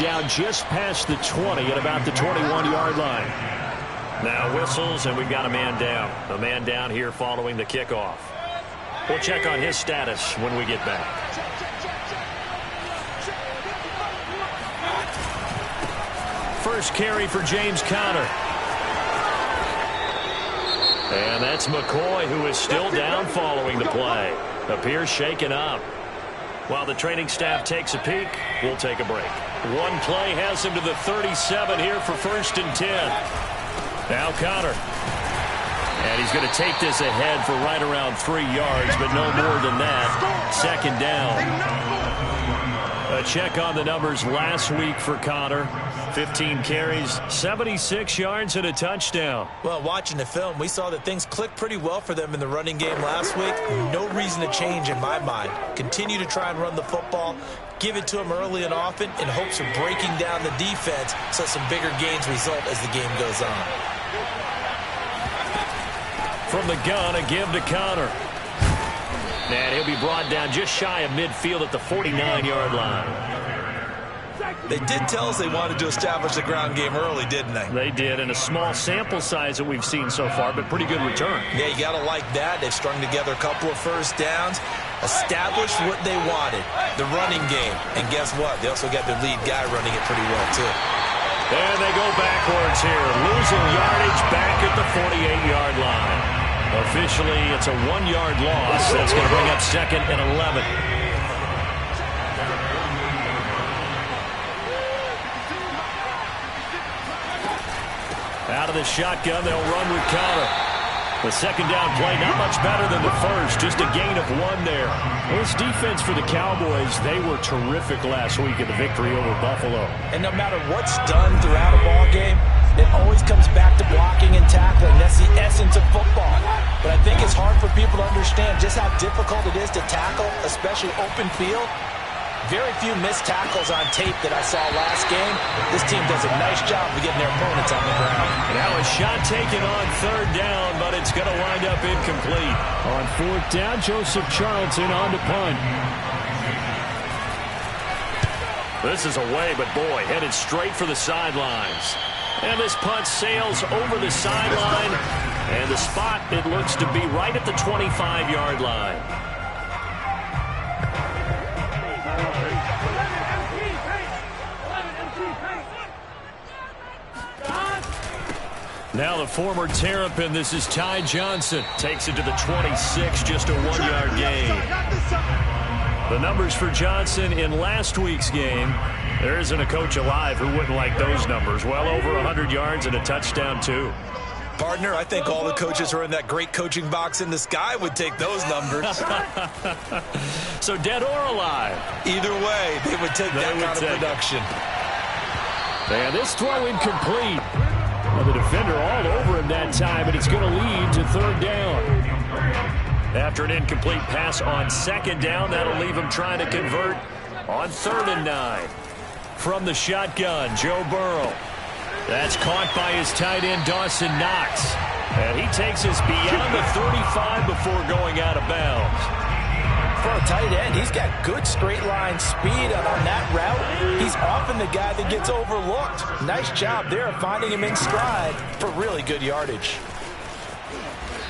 down just past the 20 at about the 21-yard line. Now whistles, and we've got a man down. A man down here following the kickoff. We'll check on his status when we get back. First carry for James Conner. And that's McCoy, who is still down following the play. Appears shaken up. While the training staff takes a peek, we'll take a break. One play has him to the 37 here for 1st and 10. Now Conner. And he's going to take this ahead for right around 3 yards, but no more than that. 2nd down. A check on the numbers last week for Conner. 15 carries, 76 yards, and a touchdown. Well, watching the film, we saw that things clicked pretty well for them in the running game last week. No reason to change in my mind. Continue to try and run the football, give it to them early and often in hopes of breaking down the defense so some bigger gains result as the game goes on. From the gun, a give to Conner. And he'll be brought down just shy of midfield at the 49-yard line. They did tell us they wanted to establish the ground game early, didn't they? They did, in a small sample size that we've seen so far, but pretty good return. Yeah, you got to like that. They've strung together a couple of first downs, established what they wanted, the running game. And guess what? They also got their lead guy running it pretty well, too. And they go backwards here, losing yardage back at the 48-yard line. Officially, it's a 1-yard loss. That's going to bring up 2nd and 11. Out of the shotgun, they'll run with Conner. The 2nd down play, not much better than the first, just a gain of 1 there. Well, this defense for the Cowboys, they were terrific last week in the victory over Buffalo. And no matter what's done throughout a ball game, it always comes back to blocking and tackling. That's the essence of football. But I think it's hard for people to understand just how difficult it is to tackle, especially open field. Very few missed tackles on tape that I saw last game. This team does a nice job of getting their opponents on the ground. Now a shot taken on 3rd down, but it's going to wind up incomplete. On 4th down, Joseph Charlton on to punt. This is away, but boy, headed straight for the sidelines. And this punt sails over the sideline. And the spot, it looks to be right at the 25-yard line. Now the former Terrapin, this is Ty Johnson. Takes it to the 26, just a 1-yard gain. The numbers for Johnson in last week's game. There isn't a coach alive who wouldn't like those numbers. Well over 100 yards and a touchdown, too. Partner, I think all the coaches who are in that great coaching box in the sky would take those numbers. So dead or alive? Either way, they would take that kind of production. And this throw incomplete. Well, the defender all over him that time, and it's going to lead to 3rd down. After an incomplete pass on 2nd down, that'll leave him trying to convert on 3rd and 9. From the shotgun, Joe Burrow. That's caught by his tight end, Dawson Knox. And he takes us beyond the 35 before going out of bounds. For a tight end, he's got good straight line speed, and on that route, he's often the guy that gets overlooked. Nice job there of finding him in stride for really good yardage.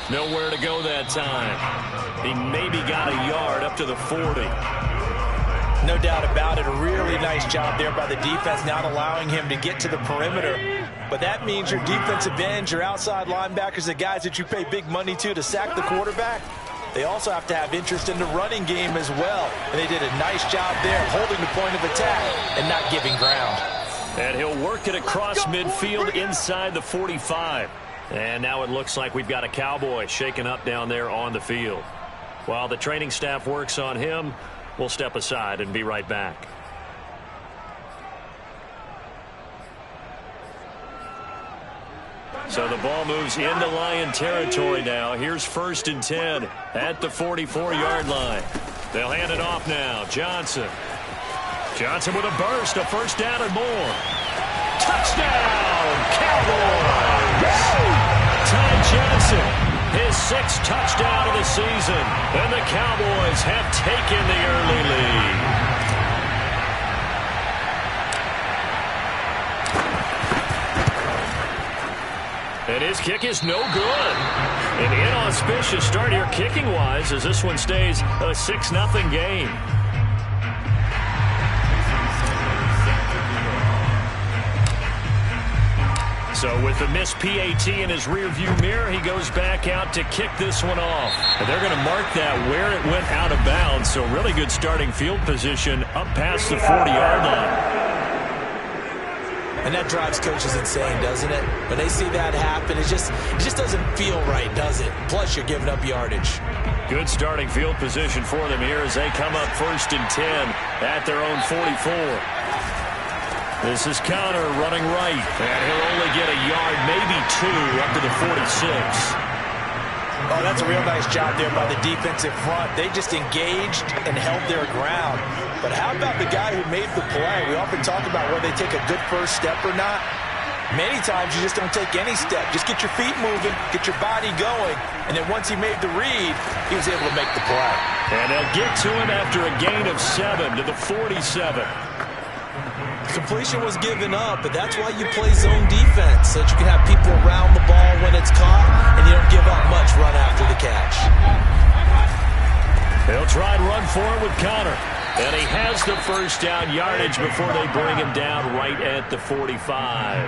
Nowhere to go that time. He maybe got a yard up to the 40. No doubt about it. A really nice job there by the defense, not allowing him to get to the perimeter. But that means your defensive ends, your outside linebackers, the guys that you pay big money to sack the quarterback, they also have to have interest in the running game as well. And they did a nice job there holding the point of attack and not giving ground. And he'll work it across midfield inside the 45. And now it looks like we've got a Cowboy shaken up down there on the field. While the training staff works on him, we'll step aside and be right back. So the ball moves into Lion territory now. Here's 1st and 10 at the 44-yard line. They'll hand it off now. Johnson. Johnson with a burst, a 1st down and more. Touchdown, Cowboys! Ty Johnson, his 6th touchdown of the season. And the Cowboys have taken the early lead. And his kick is no good. An inauspicious start here kicking-wise as this one stays a 6-0 game. So with the missed PAT in his rearview mirror, he goes back out to kick this one off. And they're going to mark that where it went out of bounds. So really good starting field position up past the 40-yard line. And that drives coaches insane, doesn't it? When they see that happen, it just doesn't feel right, does it? Plus, you're giving up yardage. Good starting field position for them here as they come up 1st and 10 at their own 44. This is Connor running right, and he'll only get a yard, maybe 2, up to the 46. Oh, that's a real nice job there by the defensive front. They just engaged and held their ground. But how about the guy who made the play? We often talk about whether they take a good first step or not. Many times you just don't take any step. Just get your feet moving, get your body going, and then once he made the read, he was able to make the play. And they'll get to him after a gain of 7 to the 47. Completion was given up, but that's why you play zone defense, so that you can have people around the ball when it's caught, and you don't give up much run after the catch. They'll try and run for it with Connor. And he has the first down yardage before they bring him down right at the 45.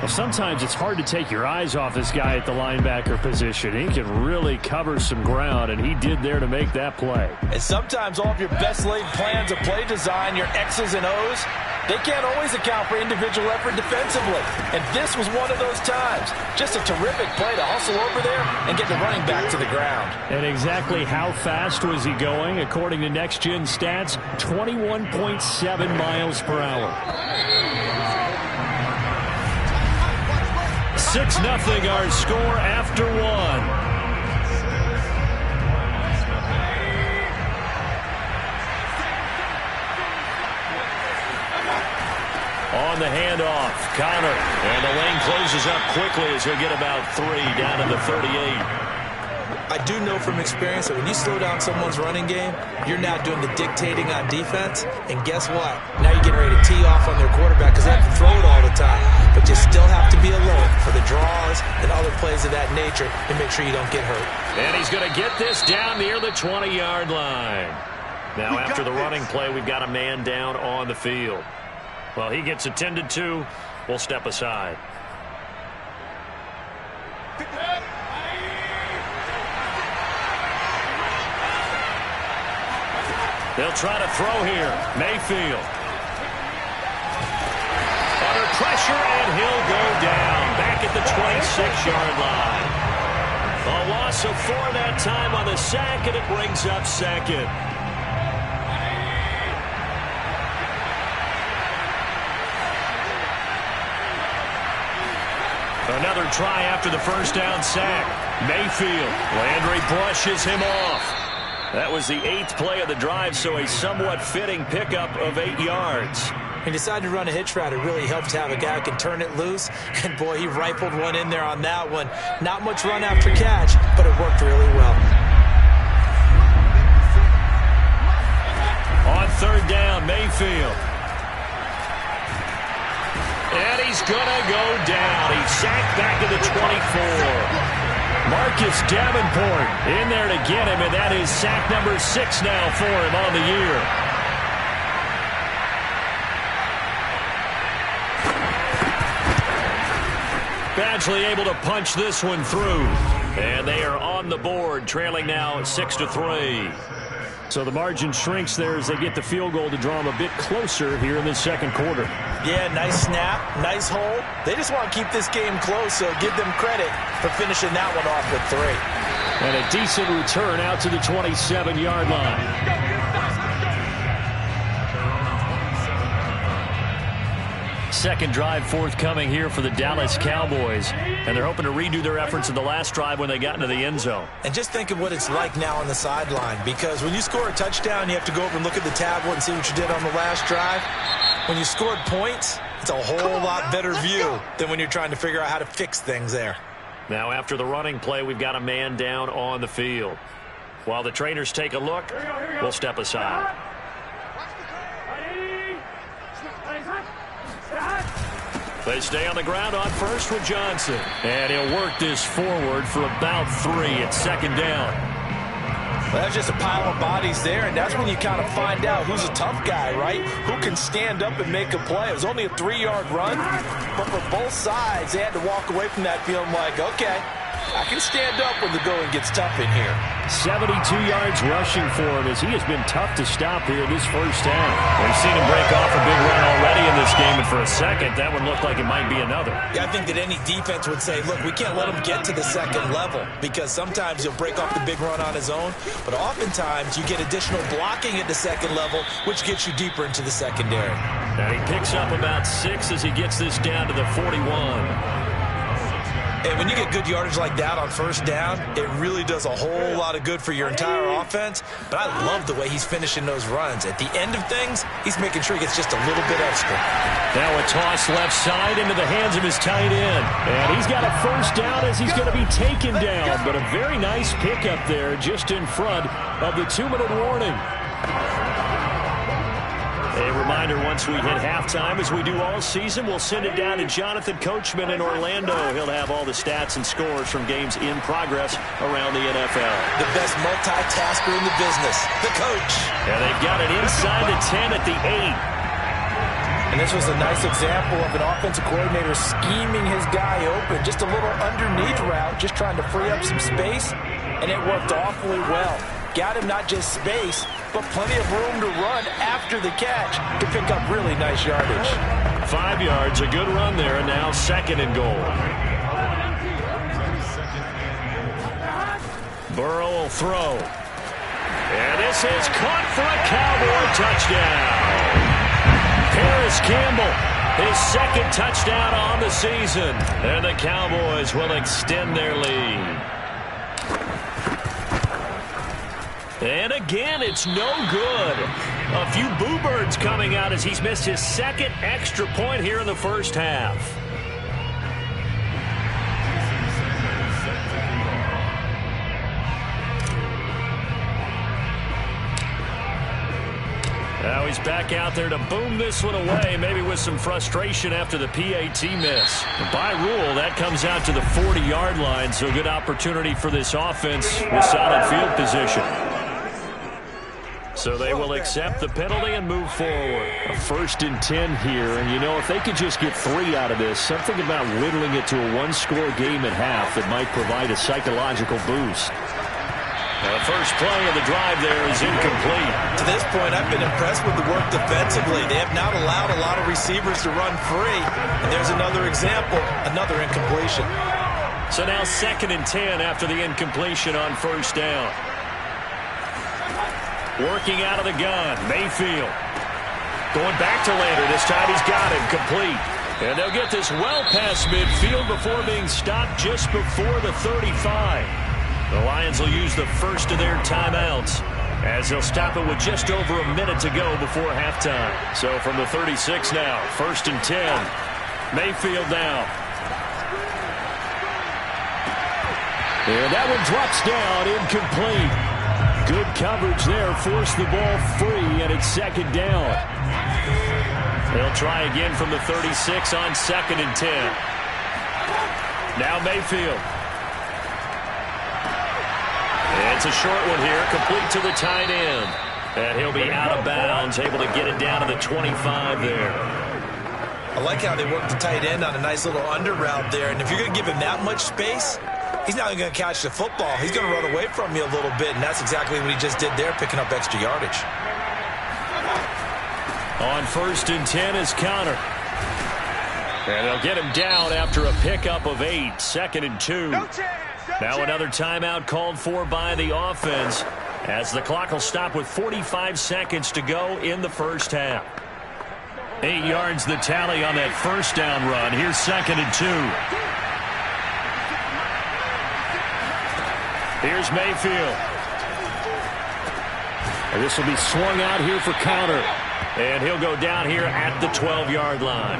Well, sometimes it's hard to take your eyes off this guy at the linebacker position. He can really cover some ground, and he did there to make that play. And sometimes all of your best laid plans of play design, your X's and O's, they can't always account for individual effort defensively. And this was one of those times. Just a terrific play to hustle over there and get the running back to the ground. And exactly how fast was he going? According to Next Gen Stats, 21.7 miles per hour. 6-0 our score after 1. On the handoff, Connor. And the lane closes up quickly as he'll get about 3 down to the 38. I do know from experience that when you slow down someone's running game, you're now doing the dictating on defense. And guess what? Now you're getting ready to tee off on their quarterback because they have to throw it all the time. But you still have to be alert for the draws and other plays of that nature to make sure you don't get hurt. And he's going to get this down near the 20-yard line. Now after the running play, we've got a man down on the field. Well, he gets attended to. We'll step aside. They'll try to throw here. Mayfield. Under pressure, and he'll go down. Back at the 26-yard line. A loss of 4 that time on the sack, and it brings up 2nd. Another try after the first down sack. Mayfield. Landry brushes him off. That was the 8th play of the drive, so a somewhat fitting pickup of 8 yards. He decided to run a hitch route. It really helps to have a guy who can turn it loose. And, boy, he rifled one in there on that one. Not much run after catch, but it worked really well. On 3rd down, Mayfield. And he's going to go down. He's sacked back to the 24. Marcus Davenport in there to get him, and that is sack number 6 now for him on the year. Badgley able to punch this one through. And they are on the board, trailing now 6-3. So the margin shrinks there as they get the field goal to draw them a bit closer here in the second quarter. Yeah, nice snap, nice hold. They just want to keep this game close, so give them credit for finishing that one off with 3. And a decent return out to the 27-yard line. Second drive forthcoming here for the Dallas Cowboys. And they're hoping to redo their efforts in the last drive when they got into the end zone. And just think of what it's like now on the sideline, because when you score a touchdown, you have to go over and look at the tablet and see what you did on the last drive. When you scored points, it's a whole lot better view than when you're trying to figure out how to fix things there. Now after the running play, we've got a man down on the field. While the trainers take a look, we'll step aside. They stay on the ground on first with Johnson. And he'll work this forward for about 3 at second down. Well, that's just a pile of bodies there, and that's when you kind of find out who's a tough guy, right? Who can stand up and make a play. It was only a 3-yard run, but for both sides, they had to walk away from that feeling like, okay, I can stand up when the going gets tough in here. 72 yards rushing for him as he has been tough to stop here this first half. We've seen him break off a big run already in this game, and for a second, that one looked like it might be another. Yeah, I think that any defense would say, look, we can't let him get to the second level because sometimes he'll break off the big run on his own, but oftentimes you get additional blocking at the second level, which gets you deeper into the secondary. Now he picks up about 6 as he gets this down to the 41. And when you get good yardage like that on first down, it really does a whole lot of good for your entire offense. But I love the way he's finishing those runs. At the end of things, he's making sure he gets just a little bit extra. Now a toss left side into the hands of his tight end. And he's got a first down as he's going to be taken down. But a very nice pickup there just in front of the 2-minute warning. A reminder, once we hit halftime, as we do all season, we'll send it down to Jonathan Coachman in Orlando. He'll have all the stats and scores from games in progress around the NFL. The best multitasker in the business, the coach. And they've got it inside the 10 at the 8. And this was a nice example of an offensive coordinator scheming his guy open. Just a little underneath route, just trying to free up some space, and it worked awfully well. Got him not just space, but plenty of room to run after the catch to pick up really nice yardage. 5 yards, a good run there, and now 2nd and goal. Burrow will throw. And this is caught for a Cowboy touchdown. Paris Campbell, his 2nd touchdown on the season. And the Cowboys will extend their lead. And again, it's no good. A few boo birds coming out as he's missed his 2nd extra point here in the first half. Now he's back out there to boom this one away, maybe with some frustration after the PAT miss. By rule, that comes out to the 40-yard line, so a good opportunity for this offense with solid field position. So they will accept the penalty and move forward. A 1st and 10 here, and you know, if they could just get 3 out of this, something about whittling it to a 1-score game at half that might provide a psychological boost. The first play of the drive there is incomplete. To this point, I've been impressed with the work defensively. They have not allowed a lot of receivers to run free. And there's another example, another incompletion. So now 2nd and 10 after the incompletion on first down. Working out of the gun, Mayfield. Going back to Lander. This time he's got him complete. And they'll get this well past midfield before being stopped just before the 35. The Lions will use the first of their timeouts as they'll stop it with just over a minute to go before halftime. So from the 36 now, 1st and 10. Mayfield now. And that one drops down, incomplete. Good coverage there, forced the ball free, and it's 2nd down. They'll try again from the 36 on 2nd and 10. Now Mayfield. It's a short one here, complete to the tight end. And he'll be out of bounds, able to get it down to the 25 there. I like how they work the tight end on a nice little under route there. And if you're going to give him that much space, he's not going to catch the football. He's going to run away from you a little bit, and that's exactly what he just did there, picking up extra yardage. On 1st and 10 is Connor. And they'll get him down after a pickup of 8, 2nd and 2. Now another timeout called for by the offense as the clock will stop with 45 seconds to go in the first half. 8 yards the tally on that first down run. Here's 2nd and 2. Here's Mayfield. And this will be swung out here for Connor. And he'll go down here at the 12-yard line.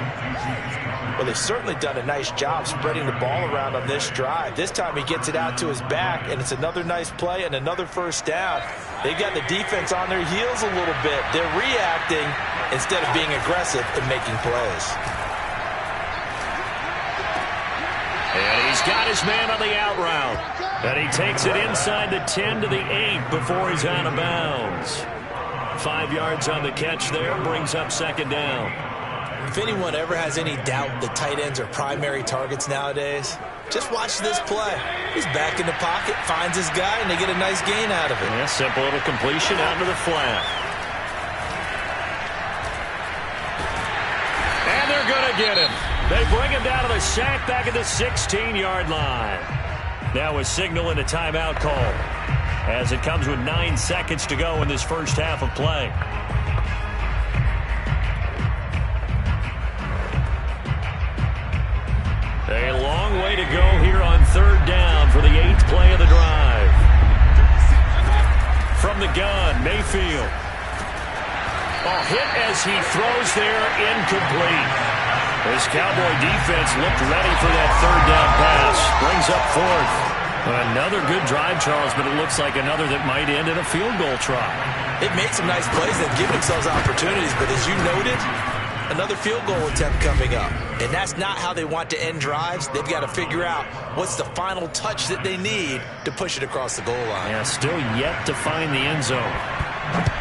Well, they've certainly done a nice job spreading the ball around on this drive. This time he gets it out to his back, and it's another nice play and another first down. They've got the defense on their heels a little bit. They're reacting instead of being aggressive and making plays. And he's got his man on the out route. And he takes it inside the 10 to the 8 before he's out of bounds. 5 yards on the catch there, brings up second down. If anyone ever has any doubt that tight ends are primary targets nowadays, just watch this play. He's back in the pocket, finds his guy, and they get a nice gain out of it. Yeah, simple little completion out to the flat. And they're going to get him. They bring him down to the sack back at the 16-yard line. Now a signal and a timeout call as it comes with 9 seconds to go in this first half of play. A long way to go here on third down for the 8th play of the drive. From the gun, Mayfield. Hit as he throws there, incomplete. This Cowboy defense looked ready for that third down pass. Brings up 4th. Another good drive, Charles, but it looks like another that might end in a field goal try. They've made some nice plays that give themselves opportunities, but as you noted, another field goal attempt coming up. And that's not how they want to end drives. They've got to figure out what's the final touch that they need to push it across the goal line. Yeah, still yet to find the end zone.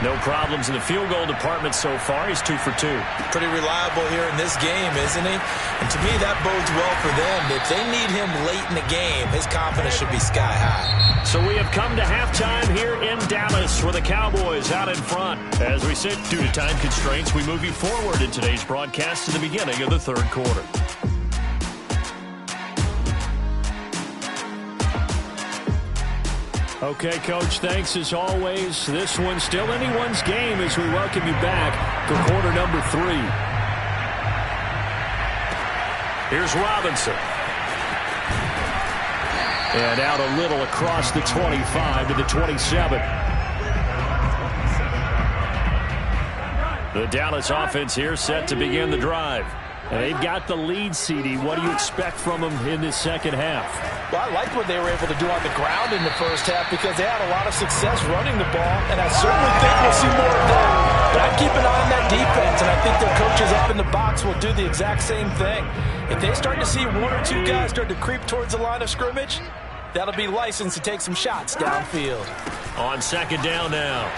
No problems in the field goal department so far. He's 2 for 2. Pretty reliable here in this game, isn't he? And to me, that bodes well for them. If they need him late in the game, his confidence should be sky high. So we have come to halftime here in Dallas with the Cowboys out in front. As we said, due to time constraints, we move you forward in today's broadcast to the beginning of the third quarter. Okay, Coach, thanks as always. This one's still anyone's game as we welcome you back for quarter number 3. Here's Robinson. And out a little across the 25 to the 27. The Dallas offense here set to begin the drive. And they've got the lead, CD. What do you expect from them in this second half? Well, I liked what they were able to do on the ground in the first half because they had a lot of success running the ball, and I certainly think we'll see more of that. But I'd keep an eye on that defense, and I think their coaches up in the box will do the exact same thing. If they start to see 1 or 2 guys start to creep towards the line of scrimmage, that'll be licensed to take some shots downfield. On second down now,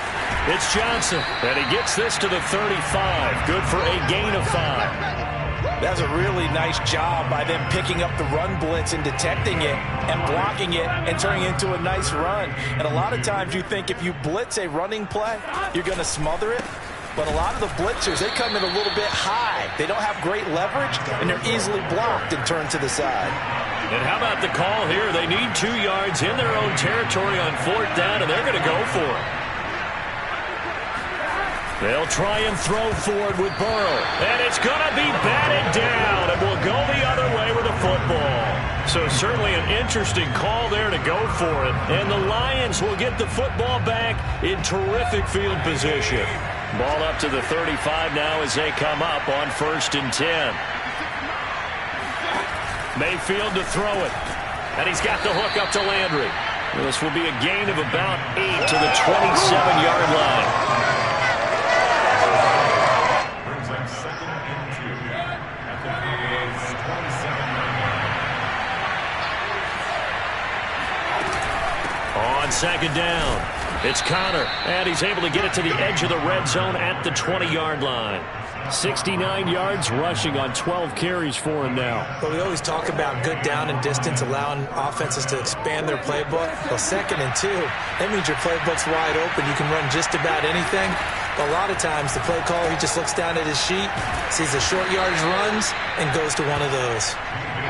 it's Johnson, and he gets this to the 35. Good for a gain of 5. That's a really nice job by them picking up the run blitz and detecting it and blocking it and turning it into a nice run. And a lot of times you think if you blitz a running play, you're going to smother it. But a lot of the blitzers, they come in a little bit high. They don't have great leverage, and they're easily blocked and turned to the side. And how about the call here? They need 2 yards in their own territory on 4th down, and they're going to go for it. They'll try and throw forward with Burrow. And it's going to be batted down, and will go the other way with the football. So certainly an interesting call there to go for it. And the Lions will get the football back in terrific field position. Ball up to the 35 now as they come up on 1st and 10. Mayfield to throw it. And he's got the hook up to Landry. This will be a gain of about 8 to the 27-yard line. On second down, it's Connor, and he's able to get it to the edge of the red zone at the 20-yard line. 69 yards rushing on 12 carries for him now. Well, we always talk about good down and distance, allowing offenses to expand their playbook. Well, 2nd and 2, that means your playbook's wide open. You can run just about anything. But a lot of times, the play caller, he just looks down at his sheet, sees the short yardage runs, and goes to one of those.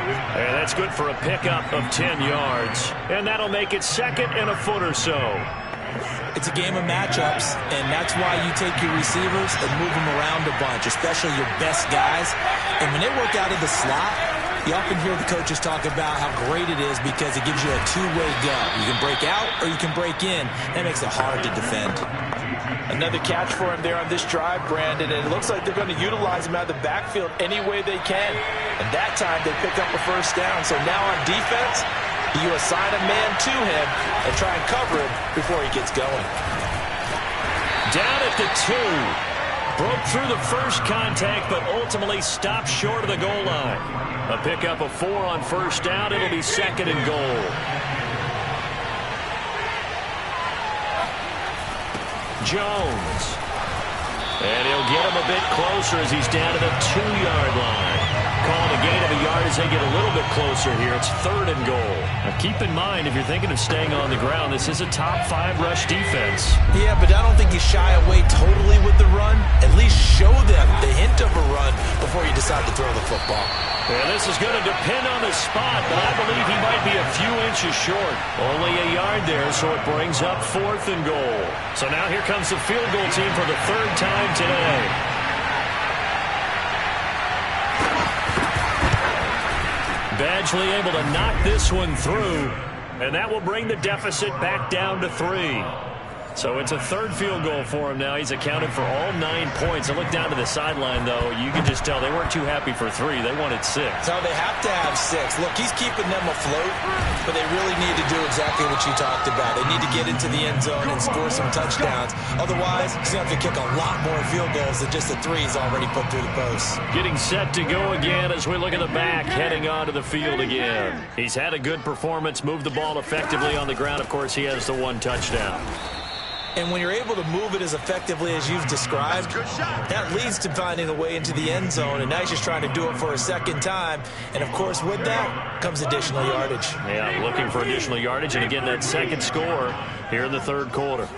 And that's good for a pickup of 10 yards. And that'll make it 2nd and a foot or so. It's a game of matchups, and that's why you take your receivers and move them around a bunch, especially your best guys. And when they work out of the slot, you often hear the coaches talk about how great it is because it gives you a two-way go. You can break out or you can break in. That makes it hard to defend. Another catch for him there on this drive, Brandon, and it looks like they're going to utilize him out of the backfield any way they can. And that time they pick up a 1st down. So now on defense, you assign a man to him and try and cover him before he gets going. Down at the 2. Broke through the first contact, but ultimately stopped short of the goal line. A pickup of 4 on first down. It'll be 2nd and goal. Jones. And he'll get him a bit closer as he's down to the 2-yard line. Calling a gain of a yard as they get a little bit closer here. It's 3rd and goal. Now keep in mind, if you're thinking of staying on the ground, this is a top 5 rush defense. Yeah, but I don't think you shy away totally with the run. At least show them the hint of a run before you decide to throw the football. Well, this is going to depend on the spot, but I believe he might be a few inches short. Only a yard there, so it brings up 4th and goal. So now here comes the field goal team for the 3rd time today. Badgley able to knock this one through, and that will bring the deficit back down to 3. So it's a 3rd field goal for him now. He's accounted for all 9 points. I look down to the sideline, though. You can just tell they weren't too happy for 3. They wanted 6. No, they have to have 6. Look, he's keeping them afloat, but they really need to do exactly what you talked about. They need to get into the end zone and score some touchdowns. Otherwise, he's going to have to kick a lot more field goals than just the 3 he's already put through the posts. Getting set to go again as we look at the back, heading onto the field again. He's had a good performance, moved the ball effectively on the ground. Of course, he has the 1 touchdown. And when you're able to move it as effectively as you've described, that leads to finding a way into the end zone. And now he's just trying to do it for a 2nd time. And, of course, with that comes additional yardage. Yeah, looking for additional yardage. And, again, that 2nd score here in the 3rd quarter.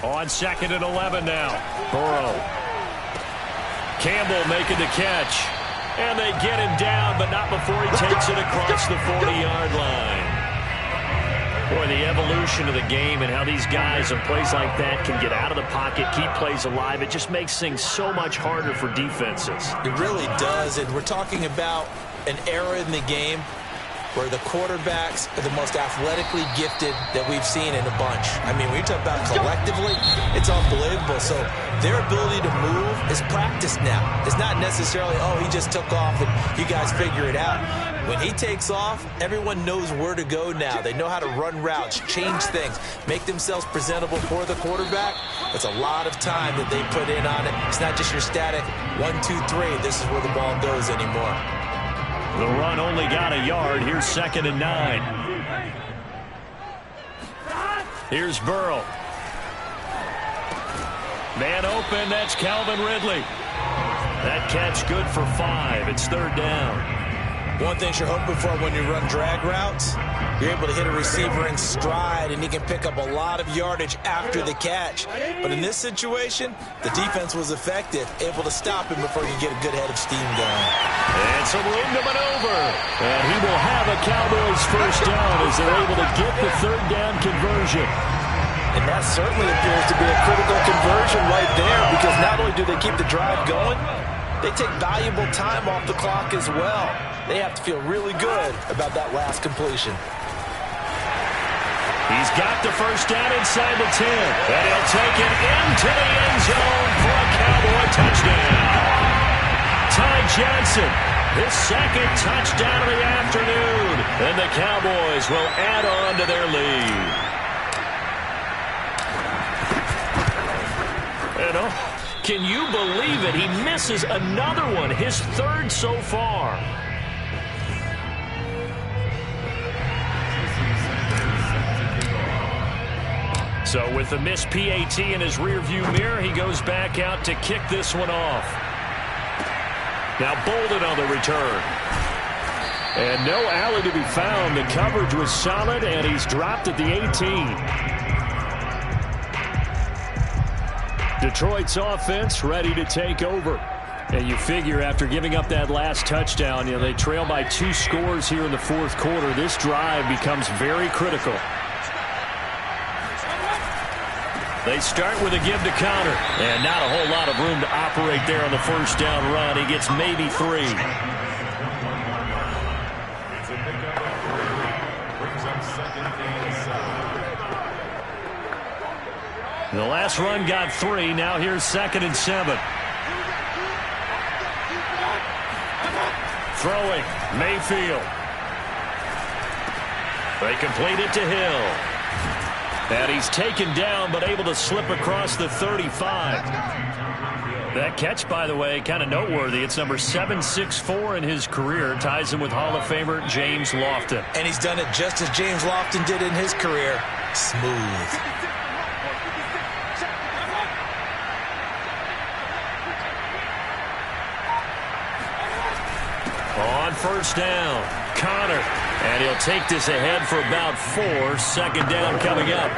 On 2nd and 11 now. Burrow. Campbell making the catch. And they get him down, but not before he takes it across the 40-yard line. Boy, the evolution of the game and how these guys in plays like that can get out of the pocket, keep plays alive, it just makes things so much harder for defenses. It really does, and we're talking about an era in the game where the quarterbacks are the most athletically gifted that we've seen in a bunch. I mean, when you talk about collectively, it's unbelievable. So their ability to move is practiced now. It's not necessarily, oh, he just took off and you guys figure it out. When he takes off, everyone knows where to go now. They know how to run routes, change things, make themselves presentable for the quarterback. It's a lot of time that they put in on it. It's not just your static 1, 2, 3. This is where the ball goes anymore. The run only got a yard. Here's 2nd and 9. Here's Burrow. Man open. That's Calvin Ridley. That catch good for 5. It's 3rd down. One thing you're hoping for when you run drag routes, you're able to hit a receiver in stride, and he can pick up a lot of yardage after the catch. But in this situation, the defense was effective, able to stop him before he could get a good head of steam going. And some room to maneuver. And he will have a Cowboys 1st down as they're able to get the 3rd down conversion. And that certainly appears to be a critical conversion right there, because not only do they keep the drive going, they take valuable time off the clock as well. They have to feel really good about that last completion. He's got the 1st down inside the 10. And he'll take it into the end zone for a Cowboy touchdown. Ty Johnson, his 2nd touchdown of the afternoon. And the Cowboys will add on to their lead. And can you believe it? He misses another one, his 3rd so far. So with the missed PAT in his rearview mirror, he goes back out to kick this one off. Now Bolden on the return. And no alley to be found. The coverage was solid, and he's dropped at the 18. Detroit's offense ready to take over. And you figure after giving up that last touchdown, they trail by 2 scores here in the 4th quarter. This drive becomes very critical. They start with a give to counter, and not a whole lot of room to operate there on the 1st down run. He gets maybe 3. The last run got 3. Now here's 2nd and 7. Throwing, Mayfield. They complete it to Hill. And he's taken down, but able to slip across the 35. That catch, by the way, kind of noteworthy. It's number 764 in his career. Ties him with Hall of Famer James Lofton. And he's done it just as James Lofton did in his career. Smooth. On first down, Connor. And he'll take this ahead for about 4. Second down coming up.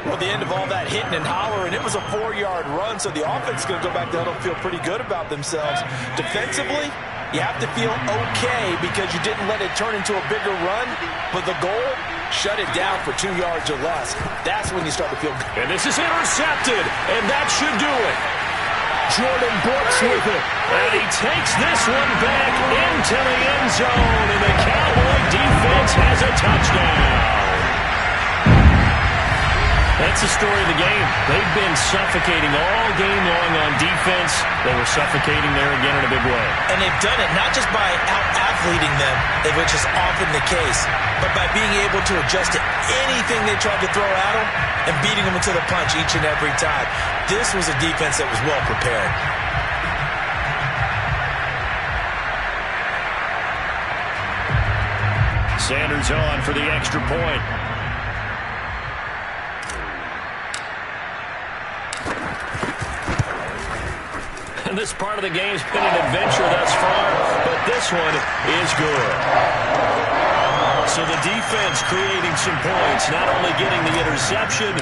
Well, the end of all that hitting and hollering, it was a 4-yard run, so the offense is going to go back to huddle and feel pretty good about themselves. Defensively, you have to feel okay because you didn't let it turn into a bigger run, but the goal, shut it down for 2 yards or less. That's when you start to feel good. And this is intercepted, and that should do it. Jordan Brooks with it. And he takes this one back into the end zone, and the Cowboy defense has a touchdown. That's the story of the game. They've been suffocating all game long on defense. They were suffocating there again in a big way. And they've done it not just by out-athleting them, which is often the case, but by being able to adjust to anything they tried to throw at them and beating them into the punch each and every time. This was a defense that was well prepared. Sanders on for the extra point. And this part of the game's been an adventure thus far, but this one is good. So the defense creating some points, not only getting the interception,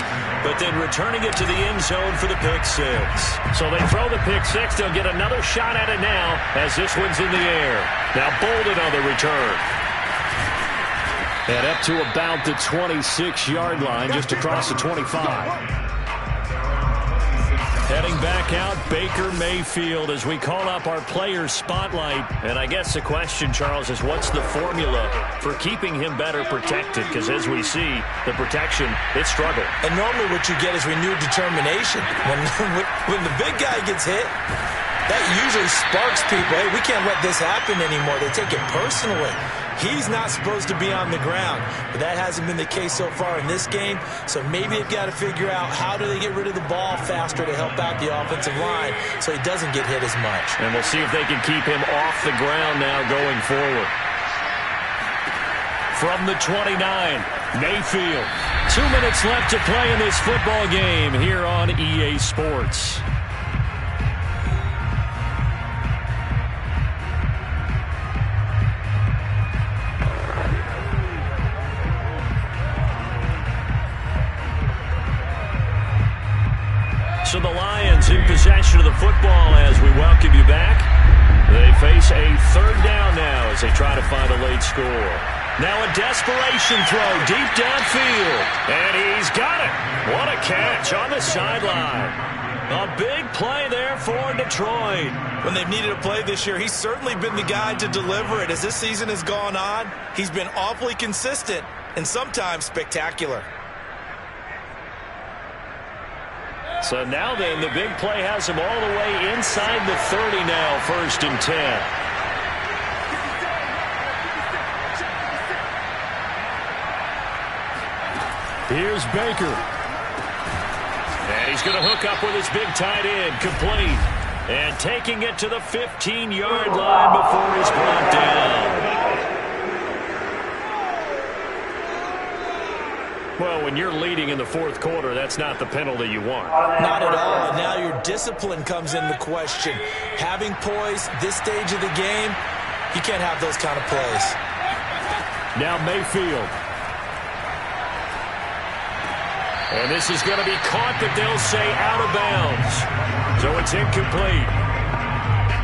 but then returning it to the end zone for the pick six. So they throw the pick six. They'll get another shot at it now as this one's in the air. Now Bolden on the return. And up to about the 26-yard line, just across the 25. Heading back out, Baker Mayfield as we call up our player spotlight. And I guess the question, Charles, is what's the formula for keeping him better protected? Because as we see, the protection, it struggled. And normally what you get is renewed determination. When the big guy gets hit, that usually sparks people. Hey, we can't let this happen anymore. They take it personally. He's not supposed to be on the ground, but that hasn't been the case so far in this game. So maybe they've got to figure out how do they get rid of the ball faster to help out the offensive line so he doesn't get hit as much. And we'll see if they can keep him off the ground now going forward. From the 29, Mayfield. 2 minutes left to play in this football game here on EA Sports. So the Lions in possession of the football as we welcome you back. They face a third down now as they try to find a late score. Now a desperation throw deep downfield. And he's got it. What a catch on the sideline. A big play there for Detroit. When they've needed a play this year, he's certainly been the guy to deliver it. As this season has gone on, he's been awfully consistent and sometimes spectacular. So now then, the big play has him all the way inside the 30 now, 1st and 10. Here's Baker. And he's going to hook up with his big tight end, complete. And taking it to the 15-yard line before he's brought down. Well, when you're leading in the fourth quarter, that's not the penalty you want. Not at all. And now your discipline comes into question. Having poise this stage of the game, you can't have those kind of plays. Now Mayfield. And this is going to be caught, but they'll say out of bounds. So it's incomplete.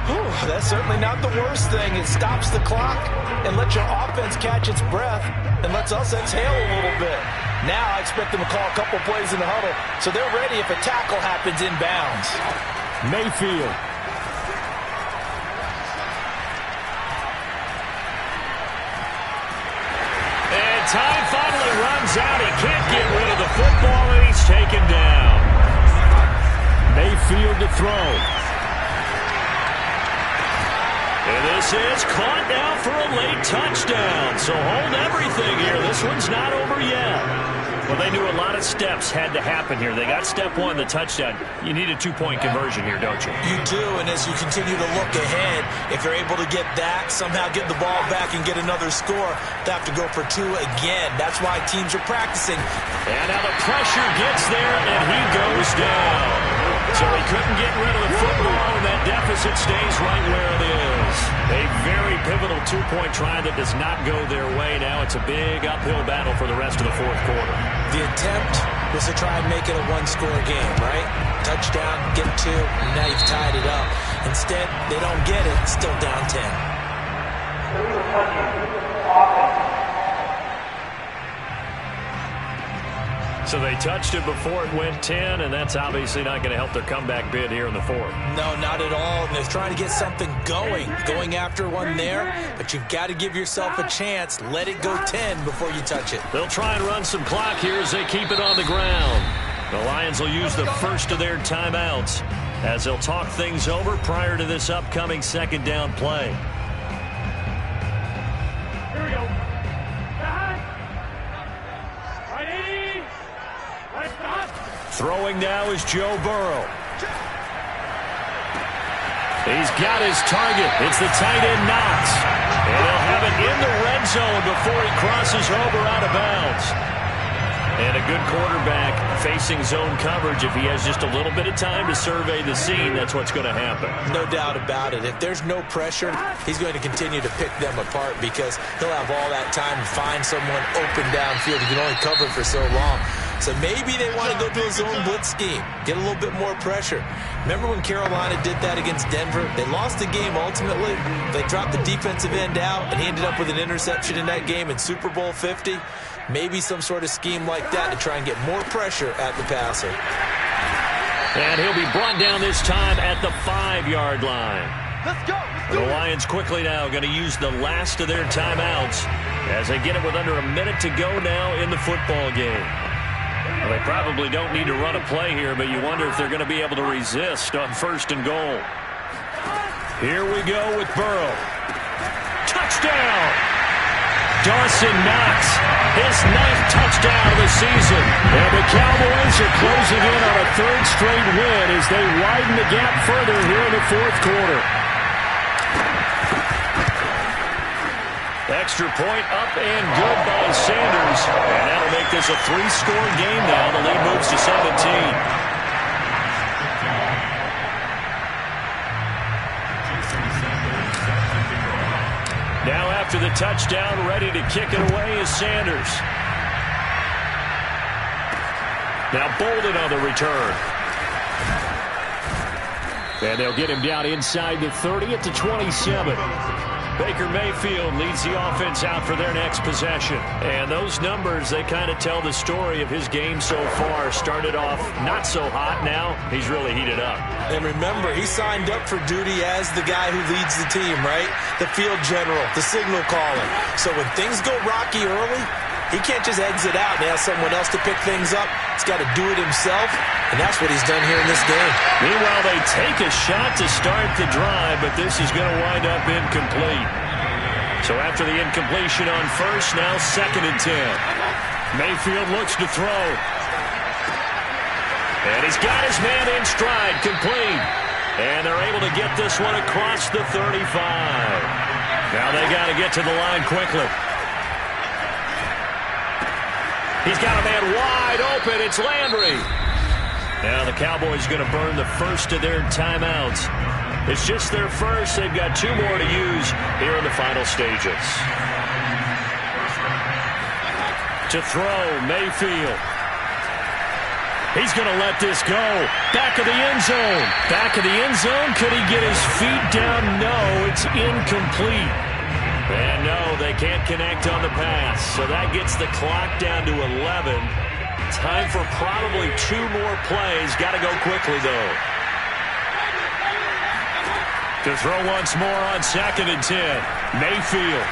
Whew, that's certainly not the worst thing. It stops the clock and lets your offense catch its breath and lets us exhale a little bit. Now I expect them to call a couple plays in the huddle, so they're ready if a tackle happens inbounds. Mayfield. And time finally runs out. He can't get rid of the football, and he's taken down. Mayfield to throw. And this is caught now for a late touchdown. So hold everything here. This one's not over yet. Well, they knew a lot of steps had to happen here. They got step one, the touchdown. You need a two-point conversion here, don't you? You do, and as you continue to look ahead, if they're able to get that, somehow get the ball back and get another score, they have to go for two again. That's why teams are practicing. And now the pressure gets there, and he goes down. So he couldn't get rid of the football, and that deficit stays right where it is. A very pivotal two-point try that does not go their way. Now it's a big uphill battle for the rest of the fourth quarter. The attempt was to try and make it a one-score game, right? Touchdown, get two, and now you've tied it up. Instead, they don't get it, still down 10. So they touched it before it went 10, and that's obviously not going to help their comeback bid here in the fourth. No, not at all. And they're trying to get something going after one there, but you've got to give yourself a chance. Let it go 10 before you touch it. They'll try and run some clock here as they keep it on the ground. The Lions will use the first of their timeouts as they'll talk things over prior to this upcoming second down play. Here we go. Throwing now is Joe Burrow. He's got his target. It's the tight end Knox. And he'll have it in the red zone before he crosses over out of bounds. And a good quarterback facing zone coverage. If he has just a little bit of time to survey the scene, that's what's going to happen. No doubt about it. If there's no pressure, he's going to continue to pick them apart because he'll have all that time to find someone open downfield. He can only cover for so long. So maybe they want to go to a zone blitz scheme, get a little bit more pressure. Remember when Carolina did that against Denver? They lost the game ultimately. They dropped the defensive end out, and he ended up with an interception in that game in Super Bowl 50. Maybe some sort of scheme like that to try and get more pressure at the passer. And he'll be brought down this time at the 5-yard line. Let's go. The Lions quickly now going to use the last of their timeouts as they get it with under a minute to go now in the football game. Well, they probably don't need to run a play here, but you wonder if they're going to be able to resist on first and goal. Here we go with Burrow. Touchdown! Dawson Knox, his 9th touchdown of the season. And the Cowboys are closing in on a third straight win as they widen the gap further here in the fourth quarter. Extra point up and good by Sanders. And that'll make this a 3-score game now. The lead moves to 17. Now after the touchdown, ready to kick it away is Sanders. Now Bolden on the return. And they'll get him down inside the 30 at the 27. Baker Mayfield leads the offense out for their next possession. And those numbers, they kind of tell the story of his game so far. Started off not so hot. Now he's really heated up. And remember, he signed up for duty as the guy who leads the team, right? The field general, the signal caller. So when things go rocky early, he can't just exit out and ask someone else to pick things up. He's got to do it himself, and that's what he's done here in this game. Meanwhile, they take a shot to start the drive, but this is going to wind up incomplete. So after the incompletion on first, now 2nd and 10. Mayfield looks to throw. And he's got his man in stride, complete. And they're able to get this one across the 35. Now they got to get to the line quickly. He's got a man wide open. It's Landry. Now the Cowboys going to burn the first of their timeouts. It's just their first. They've got 2 more to use here in the final stages. To throw, Mayfield. He's going to let this go. Back of the end zone. Back of the end zone. Could he get his feet down? No, it's incomplete. And no, they can't connect on the pass. So that gets the clock down to 11. Time for probably 2 more plays. Got to go quickly, though. To throw once more on 2nd and 10. Mayfield.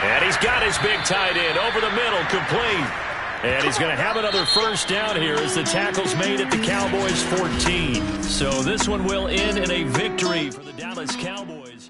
And he's got his big tight end over the middle, complete. And he's going to have another first down here as the tackle's made at the Cowboys 14. So this one will end in a victory for the Dallas Cowboys.